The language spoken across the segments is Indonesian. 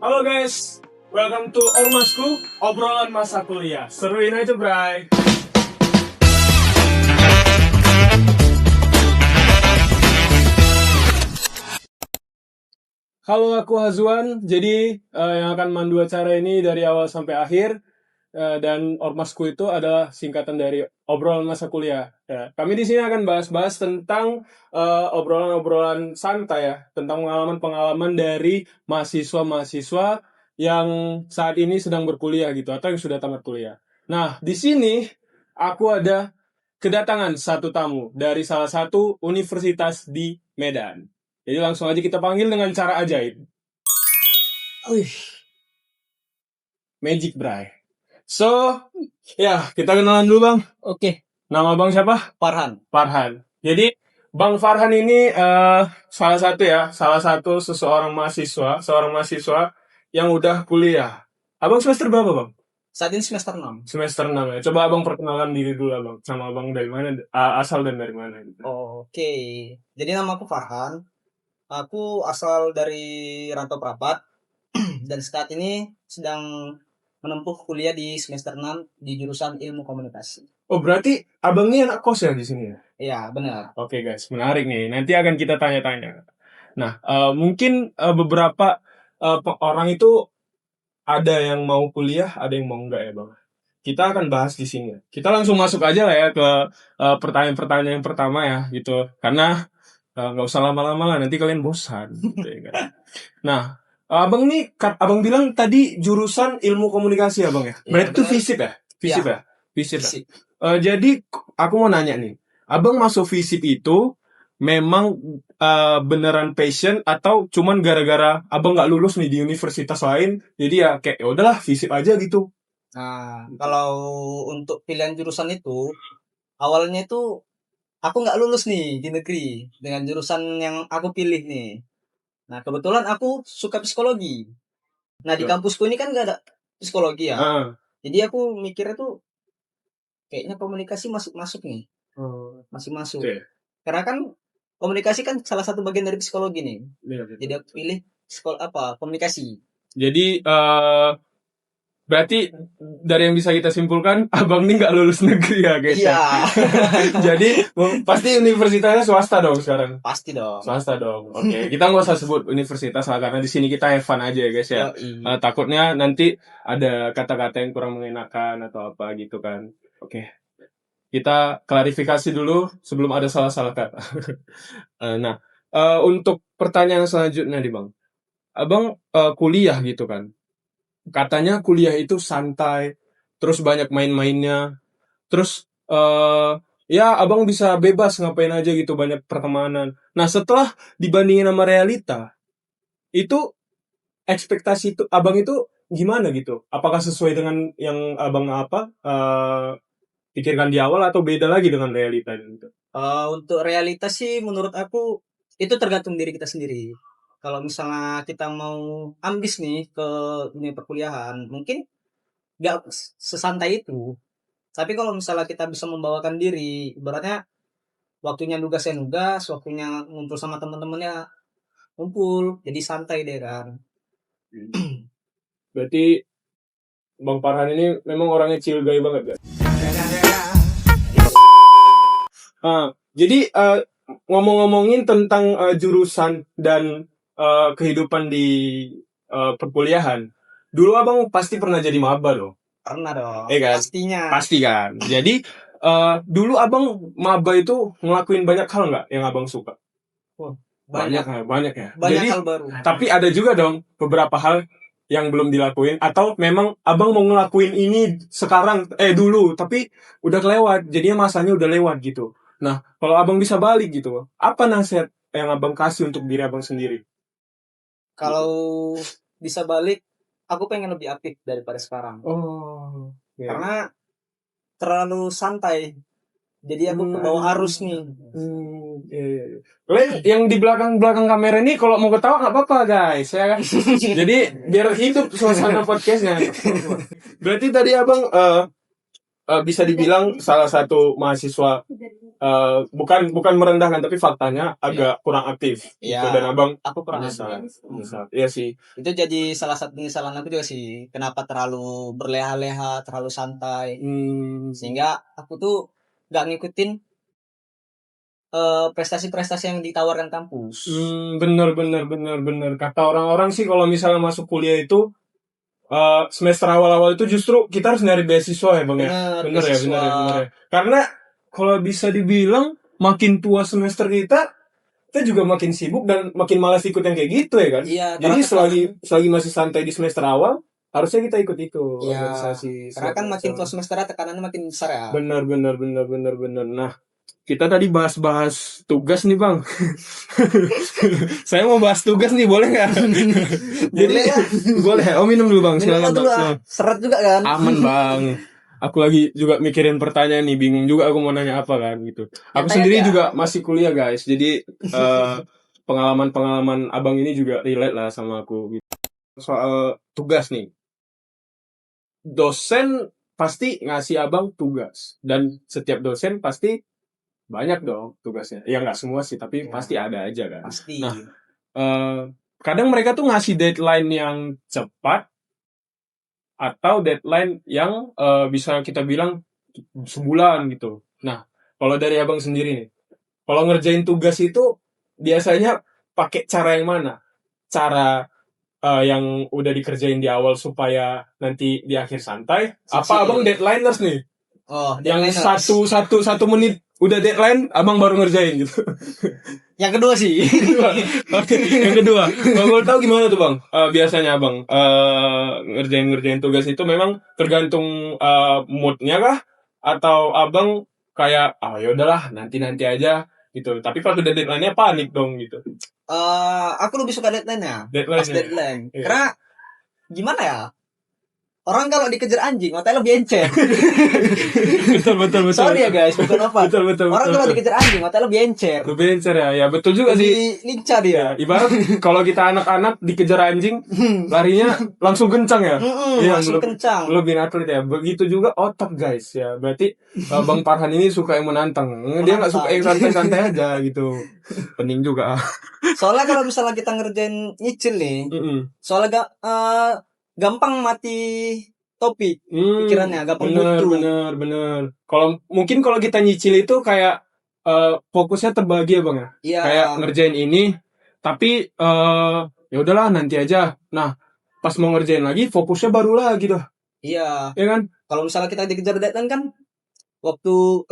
Halo guys, welcome to Ormasku, obrolan masa kuliah. Seruin aja, Bray. Halo, aku Hazwan. Jadi yang akan mandu acara ini dari awal sampai akhir. Dan Ormasku itu adalah singkatan dari obrolan masa kuliah. Ya, kami di sini akan bahas-bahas tentang obrolan-obrolan santai ya, tentang pengalaman-pengalaman dari mahasiswa-mahasiswa yang saat ini sedang berkuliah gitu atau yang sudah tamat kuliah. Nah, di sini aku ada kedatangan satu tamu dari salah satu universitas di Medan. Jadi langsung aja kita panggil dengan cara ajaib. Wih, magic, Bray. So, ya, kita kenalan dulu, Bang. Oke, Nama Bang siapa? Farhan. Farhan. Jadi, Bang Farhan ini salah satu seorang mahasiswa yang udah kuliah. Abang semester berapa, Bang? Saat ini semester 6. Semester 6 ya. Coba Abang perkenalkan diri dulu, Bang. Sama Abang dari mana, asal dan dari mana gitu. Oke, jadi nama aku Farhan. Aku asal dari Rantau Prapat dan saat ini sedang menempuh kuliah di semester 6 di jurusan Ilmu Komunikasi. Oh, berarti Abang ini anak kos ya di sini ya? Iya, benar. Oke guys, menarik nih. Nanti akan kita tanya-tanya. Nah, mungkin beberapa orang itu ada yang mau kuliah, ada yang mau enggak ya, Bang. Kita akan bahas di sini. Kita langsung masuk aja lah ya ke pertanyaan-pertanyaan yang pertama ya, gitu. Karena nggak usah lama-lama lah, nanti kalian bosan. Gitu, ya kan? Nah, Abang nih, Abang bilang tadi jurusan ilmu komunikasi ya, Bang ya? Iya, Berarti itu benar. FISIP ya? FISIP Iya. ya? FISIP ya? Fisik. Jadi, aku mau nanya nih. Abang masuk FISIP itu memang beneran passion atau cuman gara-gara abang nggak lulus nih di universitas lain, jadi ya kayak ya udahlah FISIP aja gitu. Nah, kalau untuk pilihan jurusan itu, awalnya itu aku nggak lulus nih di negeri dengan jurusan yang aku pilih nih. Nah, kebetulan aku suka psikologi. Nah, di kampusku ini kan nggak ada psikologi ya. Ah. Jadi aku mikirnya tuh kayaknya komunikasi masuk nih. Masih masuk. Oke. Karena kan komunikasi kan salah satu bagian dari psikologi nih. Iya, Jadi aku pilih komunikasi. jadi berarti dari yang bisa kita simpulkan abang ini nggak lulus negeri ya guys ya. Iya. Jadi pasti universitasnya swasta dong sekarang. Pasti dong. Swasta dong. Oke, kita nggak usah sebut universitas lah karena di sini kita have fun aja ya guys ya. Yoi. Takutnya nanti ada kata-kata yang kurang mengenakan atau apa gitu kan. Oke. Kita klarifikasi dulu sebelum ada salah-salah kata. Nah, untuk pertanyaan selanjutnya nih Bang. Abang kuliah gitu kan. Katanya kuliah itu santai, terus banyak main-mainnya, terus ya abang bisa bebas ngapain aja gitu, banyak pertemanan. Nah setelah dibandingin sama realita, itu ekspektasi itu abang itu gimana gitu? Apakah sesuai dengan yang abang pikirkan di awal atau beda lagi dengan realita gitu? Untuk realitas sih menurut aku itu tergantung diri kita sendiri. Kalau misalnya kita mau ambis nih ke dunia perkuliahan, mungkin nggak sesantai itu. Tapi kalau misalnya kita bisa membawakan diri, ibaratnya waktunya nugas ya nugas, waktunya ngumpul sama teman-temannya ngumpul, jadi santai deh kan. Berarti Bang Farhan ini memang orangnya chill guy banget kan? Jadi ngomong-ngomongin tentang jurusan dan kehidupan di perkuliahan, dulu abang pasti pernah jadi maba dong. Pernah dong, Kan? pastinya. Pasti kan. Jadi dulu abang maba itu ngelakuin banyak hal nggak yang abang suka? Banyak ya. Banyak Jadi, hal baru. tapi ada juga dong beberapa hal yang belum dilakuin atau memang abang mau ngelakuin ini sekarang dulu tapi udah kelewat, jadinya masanya udah lewat gitu. Nah, kalau abang bisa balik gitu, apa nasihat yang abang kasih untuk diri abang sendiri? Kalau bisa balik, aku pengen lebih aktif daripada sekarang. Oh, yeah. Karena terlalu santai. Jadi aku kebawa arus nih. Yang di belakang kamera ini kalau mau ketawa nggak apa-apa guys ya kan. Jadi biar hidup suasana podcastnya. Berarti tadi abang bisa dibilang salah satu mahasiswa bukan merendahkan, tapi faktanya agak kurang aktif gitu. Iya. Dan abang Aku kurang menyesal. aktif. Iya sih. Itu jadi salah satu penyesalan aku juga sih. Kenapa terlalu berleha-leha, terlalu santai. Sehingga aku tuh gak ngikutin prestasi-prestasi yang ditawarkan kampus. Bener. Kata orang-orang sih kalau misalnya masuk kuliah itu semester awal-awal itu justru kita harus nyari beasiswa ya bang ya. Bener ya. Karena kalau bisa dibilang makin tua semester kita juga makin sibuk dan makin malas ikut yang kayak gitu ya kan. Iya. Jadi selagi masih santai di semester awal, harusnya kita ikut itu organisasi. Karena kan makin tua semester tekanannya makin besar ya. Bener. Nah, kita tadi bahas tugas nih bang. Saya mau bahas tugas nih, boleh nggak? Jadi boleh. Oh minum dulu bang. Silakan bang. Seret juga kan. Aman bang. Aku lagi juga mikirin pertanyaan nih, bingung juga aku mau nanya apa kan gitu. Aku sendiri juga masih kuliah guys, jadi pengalaman abang ini juga relate lah sama aku gitu. Soal tugas nih, dosen pasti ngasih abang tugas, dan setiap dosen pasti banyak dong tugasnya. Ya nggak semua sih, tapi pasti ada aja kan. Pasti. Nah, kadang mereka tuh ngasih deadline yang cepat atau deadline yang bisa kita bilang sebulan gitu. Nah, kalau dari abang sendiri nih, kalau ngerjain tugas itu biasanya pakai cara yang mana? Cara yang udah dikerjain di awal supaya nanti di akhir santai? Apa abang deadliners nih? Yang satu menit udah deadline, abang baru ngerjain gitu. Yang kedua sih. Oke, yang kedua. Kalau boleh tahu gimana tuh bang? Biasanya abang ngerjain tugas itu memang tergantung moodnya kah? Atau abang kayak ya udahlah nanti aja gitu. Tapi pas udah deadline-nya panik dong gitu. Aku lebih suka deadline-nya. Pas deadline. Iya. Karena gimana ya? Orang kalau dikejar anjing, otaknya lebih encer. betul. Sorry ya guys, bukan apa. Betul. Orang kalau dikejar anjing, otaknya lebih encer. Lebih encer ya, ya betul juga sih. Lincah dia. Ibarat kalau kita anak-anak dikejar anjing, larinya langsung kencang ya. Langsung kencang. Lebih atlet ya. Begitu juga otak guys ya. Berarti Bang Farhan ini suka yang menantang. Dia nggak suka yang santai-santai aja gitu. Pening juga. Soalnya kalau misalnya kita ngerjain nyicil nih, soalnya gampang mati topik pikirannya, gampang buntu. Bener. Kalau kita nyicil itu kayak fokusnya terbagi ya bang ya. Iya. Kayak ngerjain ini, tapi ya udahlah nanti aja. Nah, pas mau ngerjain lagi, fokusnya baru lagi dah. Iya. Ya kan? Kalau misalnya kita dikejar deadline kan, waktu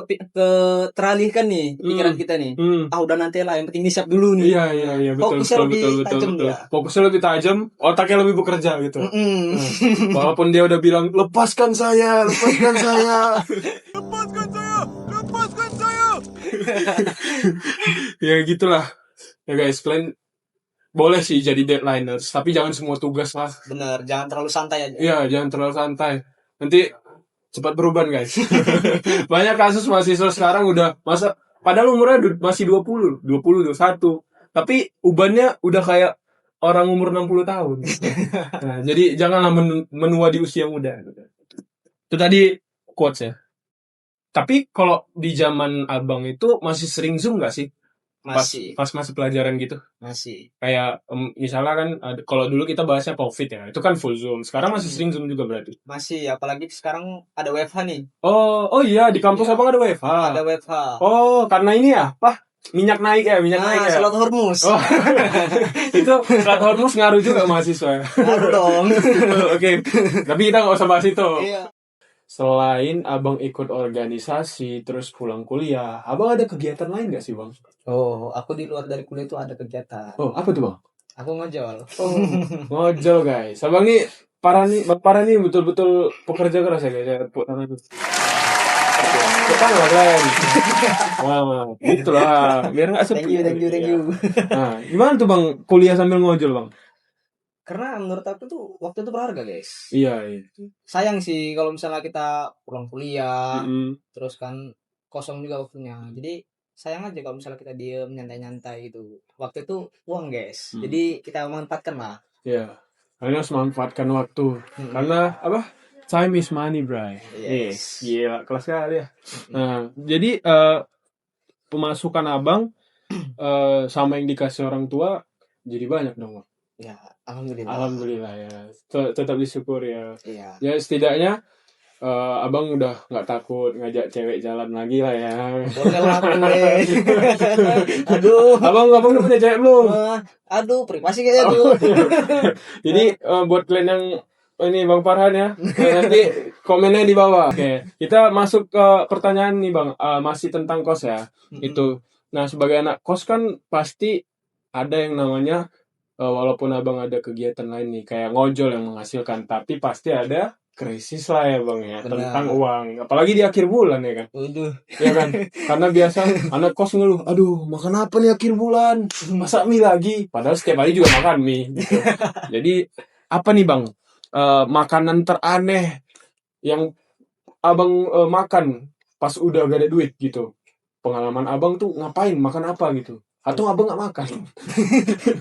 teralihkan nih pikiran kita nih. Udah nanti lah, yang penting ini siap dulu nih. Iya, betul. Fokusnya lebih tajam ya. Fokusnya lebih tajam, otaknya lebih bekerja gitu. Walaupun dia udah bilang lepaskan saya. lepaskan saya. Ya gitulah. Ya guys, kalian boleh sih jadi deadliners, tapi jangan semua tugas lah. Bener, jangan terlalu santai aja. Iya, jangan terlalu santai. Nanti cepat beruban guys. Banyak kasus mahasiswa sekarang udah padahal umurnya masih 20, 21. Tapi ubannya udah kayak orang umur 60 tahun. Nah, jadi janganlah menua di usia muda. Itu tadi quotes ya. Tapi kalau di zaman abang itu masih sering Zoom gak sih? Masih. Pas masih pelajaran gitu? Masih. Kayak misalnya kan kalau dulu kita bahasnya COVID ya, itu kan full Zoom. Sekarang masih sering Zoom juga berarti? Masih, apalagi sekarang ada WFH nih. Oh iya, di kampus abang ada WFH? Ada WFH. Oh, karena ini ya, minyak naik ya? Selat Hormuz. Oh, itu Selat Hormuz ngaruh juga mahasiswa ya? Ngaruh dong. Oke. Tapi kita gak usah bahas itu. Iya. Selain abang ikut organisasi, terus pulang kuliah, abang ada kegiatan lain gak sih bang? Oh, aku di luar dari kuliah itu ada kegiatan. Oh, apa tuh bang? Aku ngojol. Oh, ngojol guys. Abang nih, Bang Parah nih betul-betul pekerja keras ya guys. Tepuk tangan tuh. Kita nggak keren. Wah, itulah. Biar nggak sepi. Thank you. Nah, gimana tuh bang kuliah sambil ngojol bang? Karena menurut aku tuh waktu itu berharga guys. Iya. Sayang sih kalau misalnya kita pulang kuliah, terus kan kosong juga waktunya. Jadi sayang aja kalau misalnya kita diem nyantai-nyantai gitu. Waktu itu uang guys. Jadi kita manfaatkan lah. Iya. Kalian harus manfaatkan waktu. Karena apa? Time is money, bray. Yes. Gila, kelas kali ya. Nah, jadi pemasukan abang sama yang dikasih orang tua jadi banyak dong, Bang. Ya, alhamdulillah. Alhamdulillah ya. Tetap disyukur ya. Iya. Ya setidaknya abang udah nggak takut ngajak cewek jalan lagi lah ya. Boleh lah, boleh. Aduh. Abang udah punya cewek belum? Aduh, privasi kayaknya tuh. Jadi buat kalian yang ini Bang Farhan ya, nanti komennya di bawah. Oke, kita masuk ke pertanyaan nih Bang, masih tentang kos ya. Itu. Nah, sebagai anak kos kan pasti ada yang namanya walaupun abang ada kegiatan lain nih kayak ngojol yang menghasilkan, tapi pasti ada krisis lah ya Bang ya. Benar. Tentang uang, apalagi di akhir bulan ya kan. Waduh. Ya kan, karena biasa anak kos ngeluh, aduh makan apa nih akhir bulan, masak mie lagi, padahal setiap hari juga makan mie gitu. Jadi apa nih Bang makanan teraneh yang abang makan pas udah gak ada duit gitu, pengalaman abang tuh ngapain, makan apa gitu, atau abang nggak makan?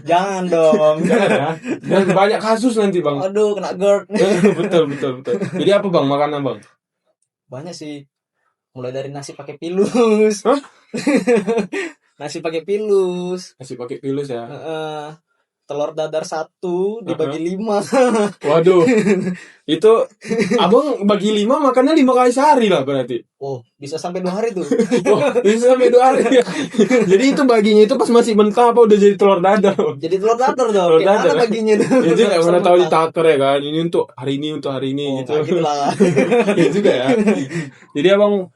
Jangan dong. Jangan ya, dan banyak kasus nanti Bang. Aduh, kena GERD. betul. Jadi apa Bang makanan Bang? Banyak sih. Mulai dari nasi pakai pilus. Hah? Nasi pakai pilus. Nasi pakai pilus ya. Telur dadar 1 dibagi 5. Waduh, itu abang bagi 5 makannya 5 kali sehari lah berarti. Oh, bisa sampai 2 hari tuh. Oh, bisa sampai 2 hari ya. Jadi itu baginya itu pas masih mentah apa udah jadi telur dadar? Jadi telur dadar dong. Telur Kayak dadar. mana baginya tuh? Itu nggak pernah tahu ditaker ya kan. Ini untuk hari ini Oh, gitu. gitu lah. Ya juga ya. Jadi abang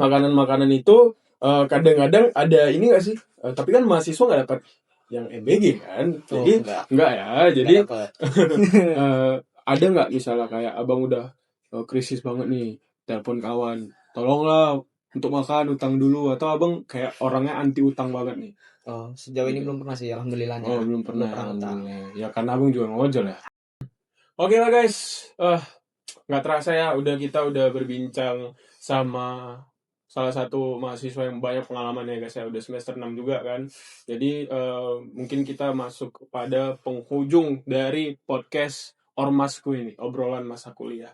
makanan-makanan itu kadang-kadang ada ini nggak sih? Tapi kan mahasiswa nggak dapat yang MBG kan. Jadi enggak ya. Jadi ada nggak misalnya kayak abang udah krisis banget nih, telepon kawan, tolonglah untuk makan, utang dulu, atau abang kayak orangnya anti utang banget nih? Oh, sejauh ini belum pernah sih, alhamdulillahnya. Oh, belum pernah utang. Ya karena abang juga ngojol ya. Oke lah guys, nggak terasa ya kita udah berbincang sama salah satu mahasiswa yang banyak pengalaman ya guys ya, udah semester 6 juga kan. Jadi mungkin kita masuk kepada penghujung dari podcast Ormasku ini, obrolan masa kuliah.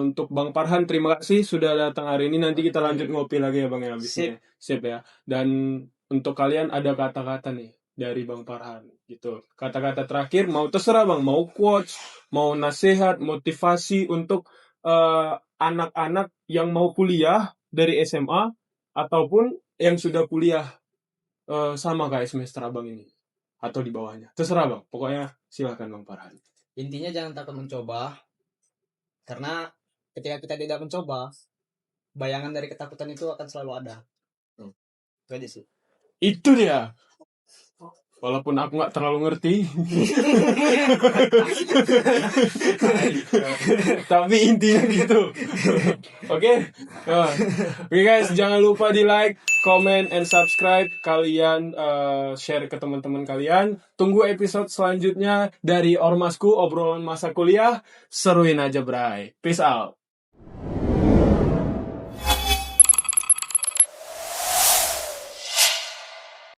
Untuk Bang Farhan, terima kasih sudah datang hari ini. Nanti kita lanjut ngopi lagi ya Bang ya habisnya. Sip ya. Dan untuk kalian ada kata-kata nih dari Bang Farhan gitu. Kata-kata terakhir mau terserah Bang, mau quotes, mau nasihat, motivasi untuk anak-anak yang mau kuliah dari SMA ataupun yang sudah kuliah sama kayak semester abang ini atau di bawahnya. Terserah Bang. Pokoknya silakan Bang Farhan. Intinya jangan takut mencoba. Karena ketika kita tidak mencoba, bayangan dari ketakutan itu akan selalu ada. Itu aja sih. Itu dia. Walaupun aku nggak terlalu ngerti. Tapi intinya gitu. Oke. Oke guys, jangan lupa di like, comment, and subscribe. Kalian share ke teman-teman kalian. Tunggu episode selanjutnya dari Ormasku, obrolan masa kuliah. Seruin aja bray. Peace out.